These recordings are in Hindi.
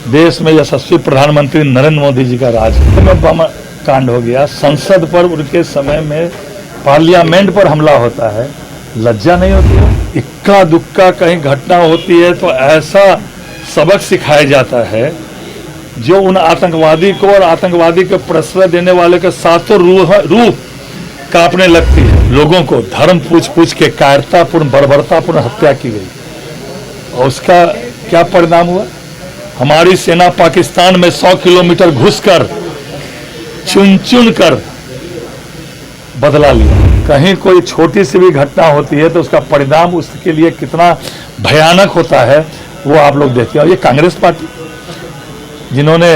देश में यशस्वी प्रधानमंत्री नरेंद्र मोदी जी का राज में बम कांड हो गया, संसद पर उनके समय में पार्लियामेंट पर हमला होता है, लज्जा नहीं होती है? इक्का दुक्का कहीं घटना होती है तो ऐसा सबक सिखाया जाता है जो उन आतंकवादी को और आतंकवादी को प्रश्रय देने वाले के साथों रूह कांपने लगती है। लोगों को धर्म पूछ के कायरतापूर्ण बर्बरतापूर्ण हत्या की गई और उसका क्या परिणाम हुआ? हमारी सेना पाकिस्तान में 100 किलोमीटर घुसकर चुन कर बदला लिया। कहीं कोई छोटी सी भी घटना होती है तो उसका परिणाम उसके लिए कितना भयानक होता है वो आप लोग देखते हैं। और ये कांग्रेस पार्टी जिन्होंने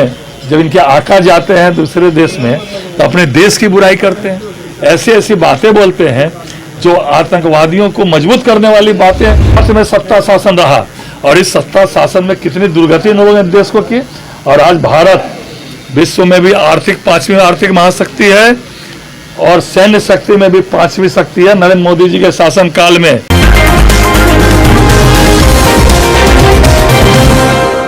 जब इनके आका जाते हैं दूसरे देश में तो अपने देश की बुराई करते हैं, ऐसी ऐसी बातें बोलते हैं जो आतंकवादियों को मजबूत करने वाली बातें में सत्ता शासन रहा और इस सत्ता शासन में कितनी दुर्गति इन लोगों ने देश को की। और आज भारत विश्व में भी 5वीं आर्थिक महाशक्ति है और सैन्य शक्ति में भी 5वीं शक्ति है नरेंद्र मोदी जी के शासन काल में।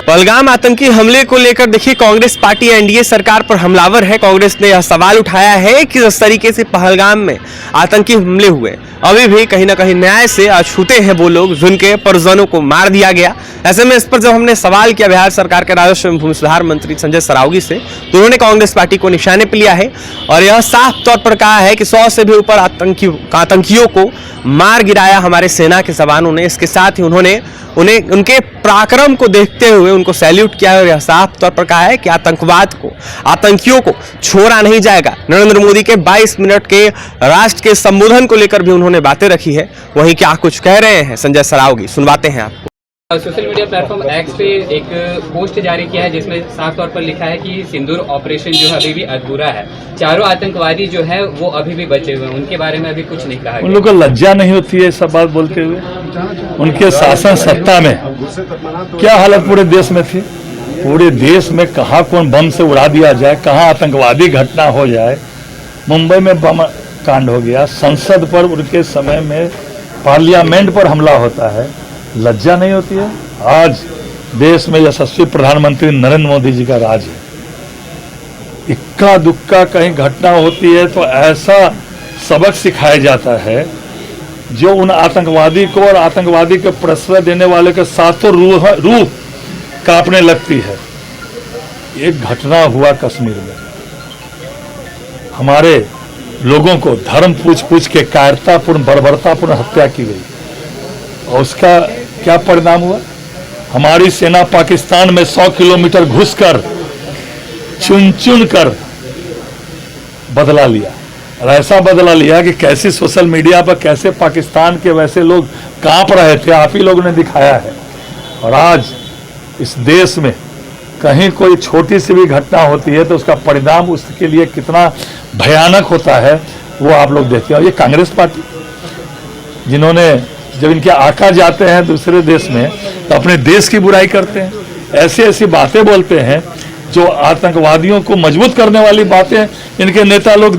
पहलगाम आतंकी हमले को लेकर देखिए कांग्रेस पार्टी एनडीए सरकार पर हमलावर है। कांग्रेस ने यह सवाल उठाया है कि जिस तरीके से पहलगाम में आतंकी हमले हुए अभी भी कहीं ना कहीं न्याय से अछूते हैं वो लोग जिनके परिजनों को मार दिया गया। ऐसे में इस पर जब हमने सवाल किया बिहार सरकार के राजस्व एवं भूमि सुधार मंत्री संजय सरावगी से तो उन्होंने कांग्रेस पार्टी को निशाने पर लिया है और यह साफ तौर पर कहा है कि 100 से भी ऊपर आतंकियों को मार गिराया हमारे सेना के जवानों ने। इसके साथ ही उन्होंने उनके पराक्रम को देखते हुए उनको सैल्यूट किया और यह साफ तौर पर कहा है कि आतंकवाद को आतंकियों को छोड़ा नहीं जाएगा। नरेंद्र मोदी के 22 मिनट के राष्ट्र के संबोधन को लेकर भी उन्होंने बातें रखी है। वहीं क्या कुछ कह रहे हैं संजय सरावगी, सुनवाते हैं आपको। सोशल मीडिया प्लेटफॉर्म एक्स पे एक पोस्ट जारी किया है जिसमें साफ तौर पर लिखा है कि सिंदूर ऑपरेशन जो है अभी भी अधूरा है, चारों आतंकवादी जो है वो अभी भी बचे हुए हैं, उनके बारे में अभी कुछ नहीं कहा। उन लोगों को लज्जा नहीं होती है सब बात बोलते हुए? उनके शासन सत्ता में क्या हालत पूरे देश में थी? पूरे देश में कहाँ कौन बम से उड़ा दिया जाए, कहाँ आतंकवादी घटना हो जाए। मुंबई में बम कांड हो गया, संसद पर उनके समय में पार्लियामेंट पर हमला होता है, लज्जा नहीं होती है? आज देश में यशस्वी प्रधानमंत्री नरेंद्र मोदी जी का राज है। इक्का दुक्का कहीं घटना होती है तो ऐसा सबक सिखाया जाता है जो उन आतंकवादी को और आतंकवादी के प्रश्रय देने वाले के साथों रूह कांपने लगती है। एक घटना हुआ कश्मीर में, हमारे लोगों को धर्म पूछ के कायरतापूर्ण बर्बरतापूर्ण हत्या की गई और उसका क्या परिणाम हुआ? हमारी सेना पाकिस्तान में 100 किलोमीटर घुसकर चुन कर बदला लिया और ऐसा बदला लिया कि कैसे सोशल मीडिया पर कैसे पाकिस्तान के वैसे लोग कांप रहे थे, आप ही लोगों ने दिखाया है। और आज इस देश में कहीं कोई छोटी सी भी घटना होती है तो उसका परिणाम उसके लिए कितना भयानक होता है वो आप लोग देखते हैं। और ये कांग्रेस पार्टी जिन्होंने जब इनके आका जाते हैं दूसरे देश में तो अपने देश की बुराई करते हैं, ऐसी ऐसी बातें बोलते हैं जो आतंकवादियों को मजबूत करने वाली बातें इनके नेता लोग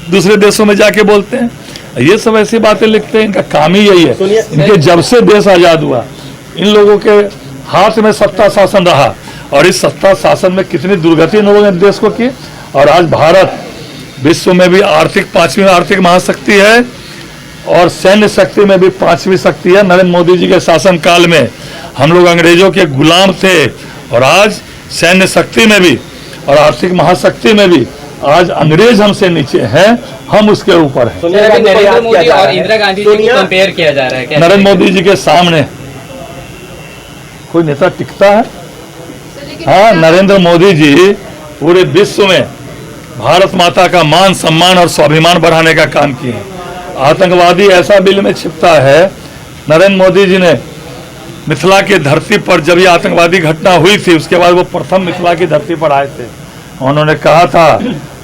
दूसरे देशों में जाके बोलते हैं। ये सब ऐसी बातें लिखते हैं, इनका काम ही यही है। इनके जब से देश आजाद हुआ इन लोगों के हाथ में सत्ता शासन रहा और इस सत्ता शासन में कितनी दुर्गति इन लोगों ने देश को की। और आज भारत विश्व में भी 5वीं आर्थिक महाशक्ति है और सैन्य शक्ति में भी 5वीं शक्ति है। नरेंद्र मोदी जी के शासन काल में हम लोग अंग्रेजों के गुलाम थे और आज सैन्य शक्ति में भी और आर्थिक महाशक्ति में भी आज अंग्रेज हमसे नीचे हैं, हम उसके ऊपर हैं। नरेंद्र मोदी और इंदिरा गांधी जी को कंपेयर किया जा रहा है। नरेंद्र मोदी जी के सामने कोई नेता टिकता है? हाँ, नरेंद्र मोदी जी पूरे विश्व में भारत माता का मान सम्मान और स्वाभिमान बढ़ाने का काम किए हैं। आतंकवादी ऐसा बिल में छिपता है। नरेंद्र मोदी जी ने मिथिला की धरती पर जब ये आतंकवादी घटना हुई थी उसके बाद वो प्रथम मिथिला की धरती पर आए थे। उन्होंने कहा था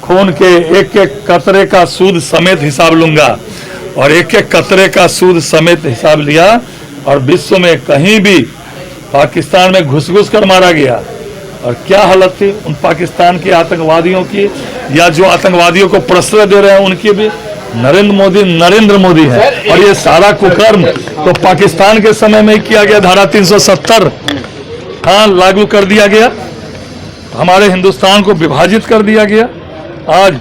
खून के एक एक कतरे का सूद समेत हिसाब लूंगा और एक एक कतरे का सूद समेत हिसाब लिया और विश्व में कहीं भी पाकिस्तान में घुस कर मारा गया। और क्या हालत थी उन पाकिस्तान के आतंकवादियों की या जो आतंकवादियों को प्रश्रय दे रहे हैं उनकी भी। नरेंद्र मोदी है और ये सारा कुकर्म तो पाकिस्तान के समय में किया गया। धारा 370 हाँ लागू कर दिया गया हमारे हिंदुस्तान को विभाजित कर दिया गया। आज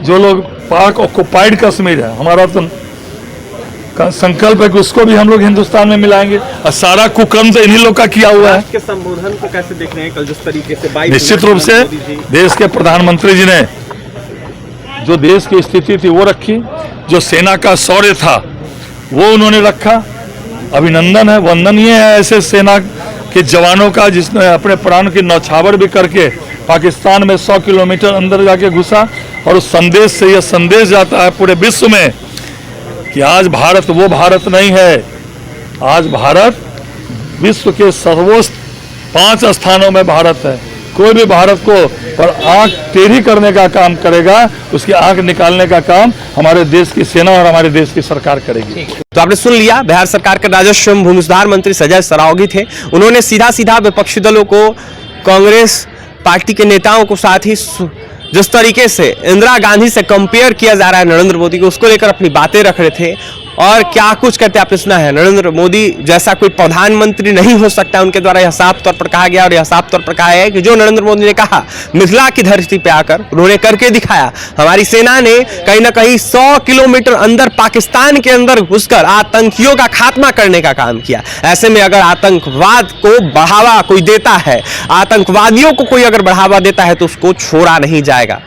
जो लोग पाक ऑक्युपाइड कश्मीर है, हमारा तो संकल्प है कि उसको भी हम लोग हिंदुस्तान में मिलाएंगे, और सारा कुकर्म से इन्हीं लोग का किया हुआ है। के संबोधन को कैसे देख रहे हैं कल जिस तरीके से निश्चित रूप से देश के प्रधानमंत्री जी ने जो देश की स्थिति थी वो रखी, जो सेना का शौर्य था वो उन्होंने रखा। अभिनंदन है, वंदनीय है ऐसे सेना के जवानों का जिसने अपने प्राण की नौछावर भी करके पाकिस्तान में 100 किलोमीटर अंदर जाके घुसा, और उस संदेश से यह संदेश जाता है पूरे विश्व में कि आज भारत वो भारत नहीं है। आज भारत विश्व के सर्वोच्च 5 स्थानों में भारत है। कोई भी भारत को पर आंख टेढ़ी करने का काम करेगा, उसकी आंख निकालने का काम हमारे देश की सेना और हमारे देश की सरकार करेगी। तो आपने सुन लिया, बिहार सरकार के राजस्व एवं भूमि सुधार मंत्री संजय सरावगी थे। उन्होंने सीधा सीधा विपक्षी दलों को, कांग्रेस पार्टी के नेताओं को, साथ ही जिस तरीके से इंदिरा गांधी से कंपेयर किया जा रहा है नरेंद्र मोदी को, उसको लेकर अपनी बातें रख रहे थे। और क्या कुछ कहते आपने सुना है, नरेंद्र मोदी जैसा कोई प्रधानमंत्री नहीं हो सकता, उनके द्वारा यह साफ तौर पर कहा गया। और यह साफ तौर पर कहा है कि जो नरेंद्र मोदी ने कहा मिथिला की धरती पे आकर उन्होंने करके दिखाया। हमारी सेना ने कहीं ना कहीं 100 किलोमीटर अंदर पाकिस्तान के अंदर घुसकर आतंकियों का खात्मा करने का काम किया। ऐसे में अगर आतंकवाद को बढ़ावा कोई देता है, आतंकवादियों को कोई अगर बढ़ावा देता है, तो उसको छोड़ा नहीं जाएगा।